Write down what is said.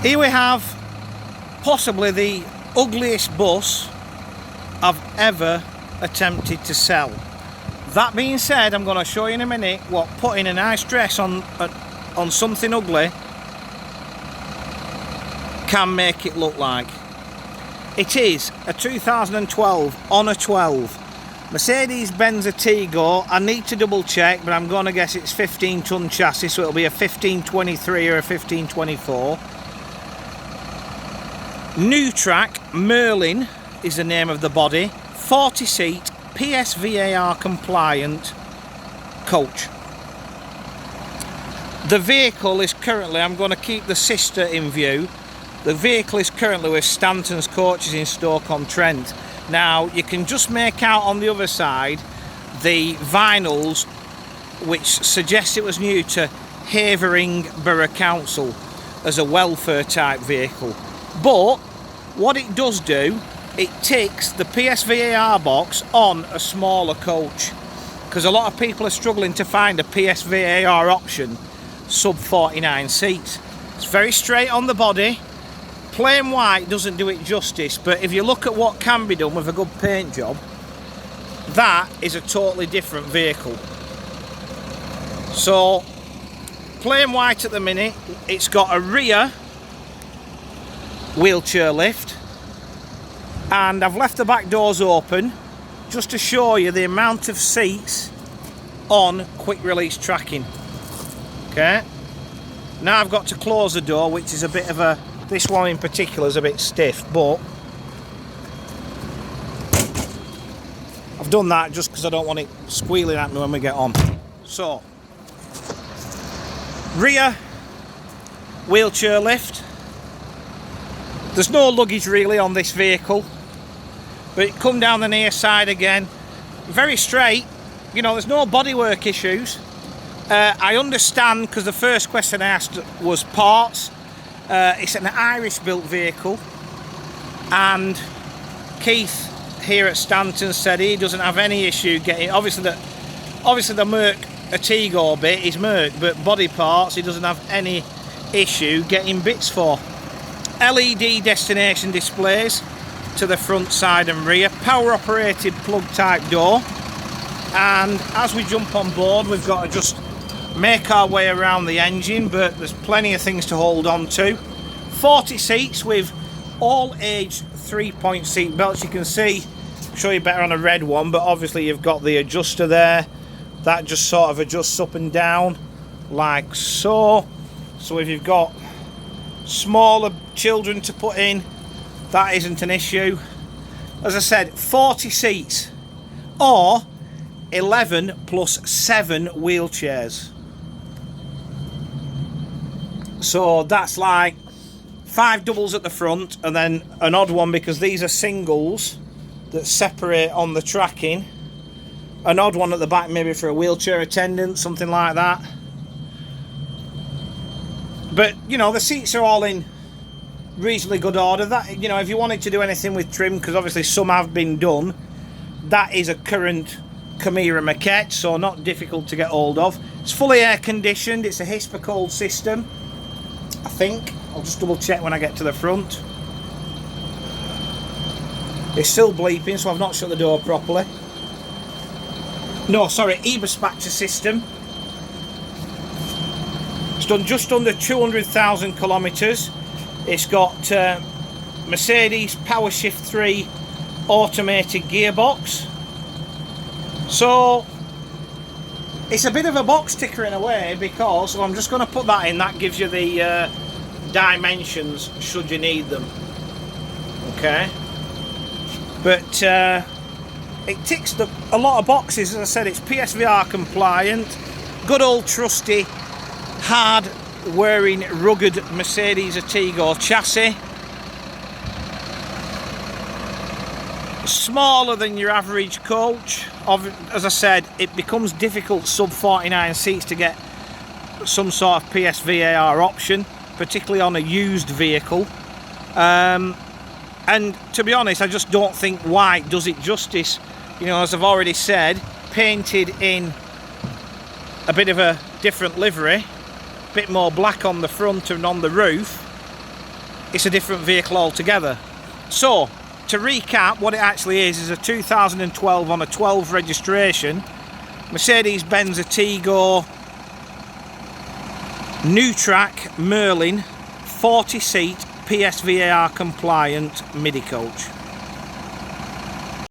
Here we have possibly the ugliest bus I've ever attempted to sell. That being said, I'm going to show you in a minute what putting a nice dress on something ugly can make it look like. It is a 2012 on a 12 Mercedes-Benz Atego. I need to double check, but I'm going to guess it's 15-ton chassis, so it'll be a 1523 or a 1524. New track, Merlyn is the name of the body. 40-seat, PSVAR compliant coach. The vehicle is currently, I'm going to keep the sister in view, the vehicle is currently with Stanton's Coaches in Stoke-on-Trent. Now you can just make out on the other side the vinyls which suggest it was new to Havering Borough Council as a welfare type vehicle. But what it does do, it ticks the PSVAR box on a smaller coach, because a lot of people are struggling to find a PSVAR option sub 49 seats. It's very straight on the body. Plain white doesn't do it justice, but if you look at what can be done with a good paint job, that is a totally different vehicle. So plain white at the minute. It's got a rear wheelchair lift, and I've left the back doors open just to show you the amount of seats on quick release tracking. Okay, now I've got to close the door, which is a bit of a, this one in particular is a bit stiff, but I've done that just because I don't want it squealing at me when we get on. So rear wheelchair lift. There's no luggage really on this vehicle, but it come down the near side again, very straight. You know, there's no bodywork issues. I understand, because the first question I asked was parts. It's an Irish built vehicle, and Keith here at Stanton said he doesn't have any issue getting, obviously the Merc Atego bit is Merc, but body parts he doesn't have any issue getting bits for. LED destination displays to the front, side and rear, power operated plug type door, and as we jump on board we've got to just make our way around the engine, but there's plenty of things to hold on to. 40 seats with all age 3-point seat belts. You can see, I'll show you better on a red one, but obviously you've got the adjuster there that just sort of adjusts up and down like so. So if you've got smaller children to put in, that isn't an issue. As I said, 40 seats or 11 plus 7 wheelchairs. So that's like 5 doubles at the front and then an odd one, because these are singles that separate on the tracking. An odd one at the back maybe for a wheelchair attendant, something like that. But you know, the seats are all in reasonably good order. That, you know, if you wanted to do anything with trim, because obviously some have been done, that is a current Chimera maquette, so not difficult to get hold of. It's fully air conditioned. It's a Hisper-Cold system, I think. I'll just double check when I get to the front. It's still bleeping, so I've not shut the door properly. No, sorry, Eberspatcher system. It's done just under 200,000 kilometres. It's got Mercedes PowerShift 3 automated gearbox. So it's a bit of a box ticker in a way, because I'm just going to put that in. That gives you the dimensions should you need them. Okay, but it ticks a lot of boxes. As I said, it's PSVR compliant, good old trusty hard wearing rugged Mercedes Atego chassis. Smaller than your average coach. As I said, it becomes difficult sub 49 seats to get some sort of PSVAR option, particularly on a used vehicle. And to be honest, I just don't think white does it justice. You know, as I've already said, painted in a bit of a different livery, a bit more black on the front and on the roof. it's a different vehicle altogether. So, to recap, what it actually is a 2012 on a 12 registration Mercedes-Benz Atego new track Merlyn 40 seat PSVAR compliant MIDI coach.